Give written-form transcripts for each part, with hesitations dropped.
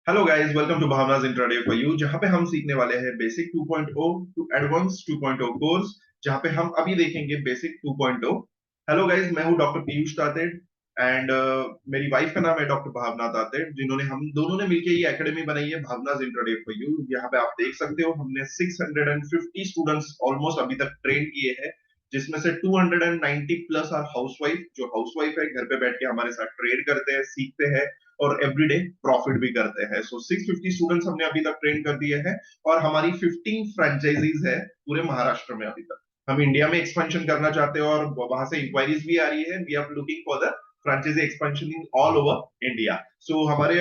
Hello guys, welcome to Bhavna's intraday for you, जहां पे हम सीखने वाले हैं बेसिक 2.0 टू एडवांस 2.0 कोर्स, जहां पे हम अभी देखेंगे बेसिक 2.0। हेलो गाइस, मैं हूं डॉक्टर पीयूष तातेड़ एंड मेरी वाइफ का नाम है डॉक्टर भावना तातेड़, जिन्होंने हम दोनों ने मिलकर ये एकेडमी बनाई है भावनाज इंट्राडे फॉर यू। यहाँ पे आप देख सकते हो हमने 650 स्टूडेंट्स ऑलमोस्ट अभी तक ट्रेन किए हैं, जिसमें से 290 प्लस आर हाउसवाइफ, जो हाउसवाइफ है घर पे बैठ के हमारे साथ ट्रेड करते हैं, सीखते हैं और एवरीडे प्रॉफिट भी करते हैं। सो 650 स्टूडेंट्स हमने अभी तक ट्रेन कर दिए हैं और हमारी 15 फ्रेंचाइजीज है पूरे महाराष्ट्र में। अभी तक हम इंडिया में एक्सपेंशन करना चाहते हैं और वहां से इंक्वायरीज भी आ रही है। We are looking for the franchise expansion in all over India. So हमारे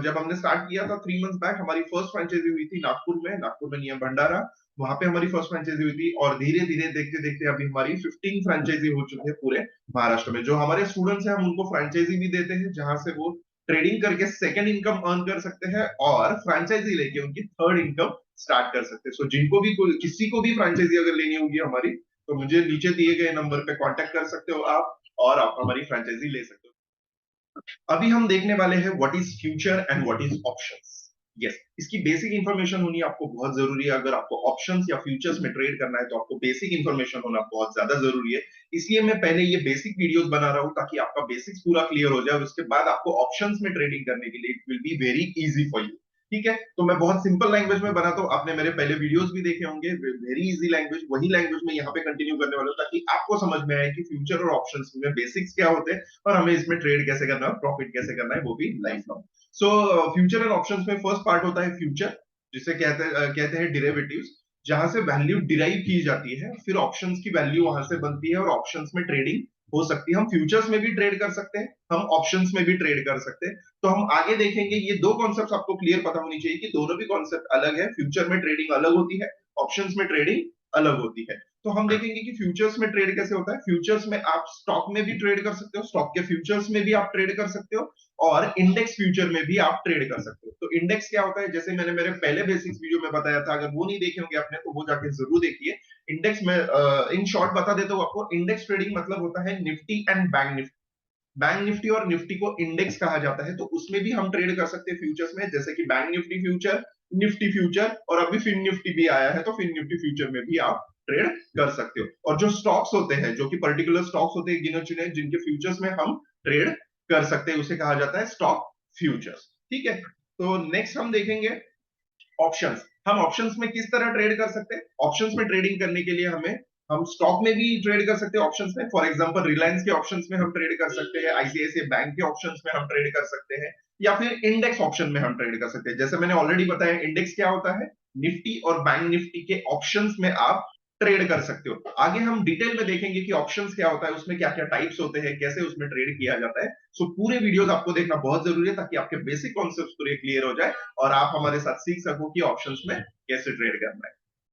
जब हमने स्टार्ट किया था 3 मंथ्स बैक, हमारी फर्स्ट फ्रेंचाइजी हुई थी नागपुर में नियर भंडारा। वहां पे हमारी फर्स्ट फ्रेंचाइजी हुई थी और धीरे धीरे देखते देखते अभी हमारी 15 फ्रेंचाइजी हो चुकी है पूरे महाराष्ट्र में। जो हमारे स्टूडेंट्स हैं हम उनको फ्रेंचाइजी भी देते हैं, जहां से वो ट्रेडिंग करके सेकंड इनकम अर्न कर सकते हैं और फ्रेंचाइजी लेके उनकी थर्ड इनकम स्टार्ट कर सकते हैं। सो जिनको भी किसी को भी फ्रेंचाइजी अगर लेनी होगी हमारी, तो मुझे नीचे दिए गए नंबर पे कांटेक्ट कर सकते हो आप और आप हमारी फ्रेंचाइजी ले सकते हो। अभी हम देखने वाले हैं what is future and what is options. Yes, इसकी बेसिक इंफॉर्मेशन होनी आपको बहुत जरूरी है। अगर आपको ऑप्शंस या फ्यूचर्स में ट्रेड करना है तो आपको बेसिक इंफॉर्मेशन होना बहुत ज्यादा जरूरी है। इसलिए मैं पहले ये बेसिक वीडियोस बना रहा हूं ताकि आपका बेसिक्स पूरा क्लियर हो जाए और उसके बाद आपको ऑप्शंस में ट्रेडिंग करने के लिए it will be very easy for you. ठीक है, तो मैं बहुत सिंपल लैंग्वेज में बनाता हूँ। आपने मेरे पहले वीडियोस भी देखे होंगे, वेरी इजी लैंग्वेज, वही लैंग्वेज में यहाँ पे कंटिन्यू करने वाला हूँ ताकि आपको समझ में आए कि फ्यूचर और ऑप्शंस में बेसिक्स क्या होते हैं और हमें इसमें ट्रेड कैसे करना है, प्रॉफिट कैसे करना है, वो भी life long. So future and options में फर्स्ट पार्ट होता है फ्यूचर, जिसे कहते हैं डेरिवेटिव्स, जहां से वैल्यू डिराइव की जाती है, फिर ऑप्शंस की वैल्यू वहां से बनती है और ऑप्शंस में ट्रेडिंग हो सकती है। हम फ्यूचर्स में भी ट्रेड कर सकते हैं, हम ऑप्शंस में भी ट्रेड कर सकते हैं। तो हम आगे देखेंगे, ये दो कॉन्सेप्ट आपको क्लियर पता होनी चाहिए कि दोनों भी कॉन्सेप्ट अलग है। फ्यूचर में ट्रेडिंग अलग होती है, ऑप्शंस में ट्रेडिंग अलग होती है। तो हम देखेंगे कि फ्यूचर्स में ट्रेड कैसे होता है। फ्यूचर्स में आप स्टॉक में भी ट्रेड कर सकते हो, स्टॉक के फ्यूचर्स में भी आप ट्रेड कर सकते हो और इंडेक्स फ्यूचर में भी आप ट्रेड कर सकते हो। तो इंडेक्स क्या होता है, जैसे मैंने मेरे पहले बेसिक्स वीडियो में बताया था, अगर वो नहीं देखे होंगे आपने तो वो जाके जरूर देखिए। इंडेक्स में इन शॉर्ट बता देता हूँ आपको। इंडेक्स ट्रेडिंग मतलब होता है Nifty and bank Nifty. Bank Nifty और निफ्टी को इंडेक्स कहा जाता है, तो उसमें भी हम ट्रेड कर सकते हैं फ्यूचर्स में, जैसे कि बैंक निफ्टी फ्यूचर और अभी फिन निफ्टी भी आया है, तो फिन निफ्टी फ्यूचर में भी आप ट्रेड कर सकते हो। और जो स्टॉक्स होते हैं, जो कि पर्टिकुलर स्टॉक्स होते हैं गिने चुने, जिनके फ्यूचर्स में हम ट्रेड कर सकते हैं, उसे कहा जाता है स्टॉक फ्यूचर्स। ठीक है, तो नेक्स्ट हम देखेंगे ऑप्शंस। हम ऑप्शंस में किस तरह ट्रेड कर सकते हैं। ऑप्शंस में ट्रेडिंग करने के लिए हम स्टॉक में भी ट्रेड कर सकते हैं ऑप्शंस में। फॉर एग्जांपल रिलायंस के ऑप्शंस में हम ट्रेड कर सकते हैं, आईसीआईसीआई बैंक के ऑप्शंस में हम ट्रेड कर सकते हैं, या फिर इंडेक्स ऑप्शन में हम ट्रेड कर सकते हैं। जैसे मैंने ऑलरेडी बताया, इंडेक्स क्या होता है, निफ्टी और बैंक निफ्टी के ऑप्शंस में आप ट्रेड कर सकते हो। आगे हम डिटेल में देखेंगे कि ऑप्शंस क्या होता है, उसमें क्या क्या टाइप्स होते हैं, कैसे उसमें ट्रेड किया जाता है। सो पूरे वीडियोस आपको देखना बहुत जरूरी है ताकि आपके बेसिक कॉन्सेप्ट्स पूरे क्लियर हो जाए और आप हमारे साथ सीख सको कि ऑप्शंस में कैसे ट्रेड करना है।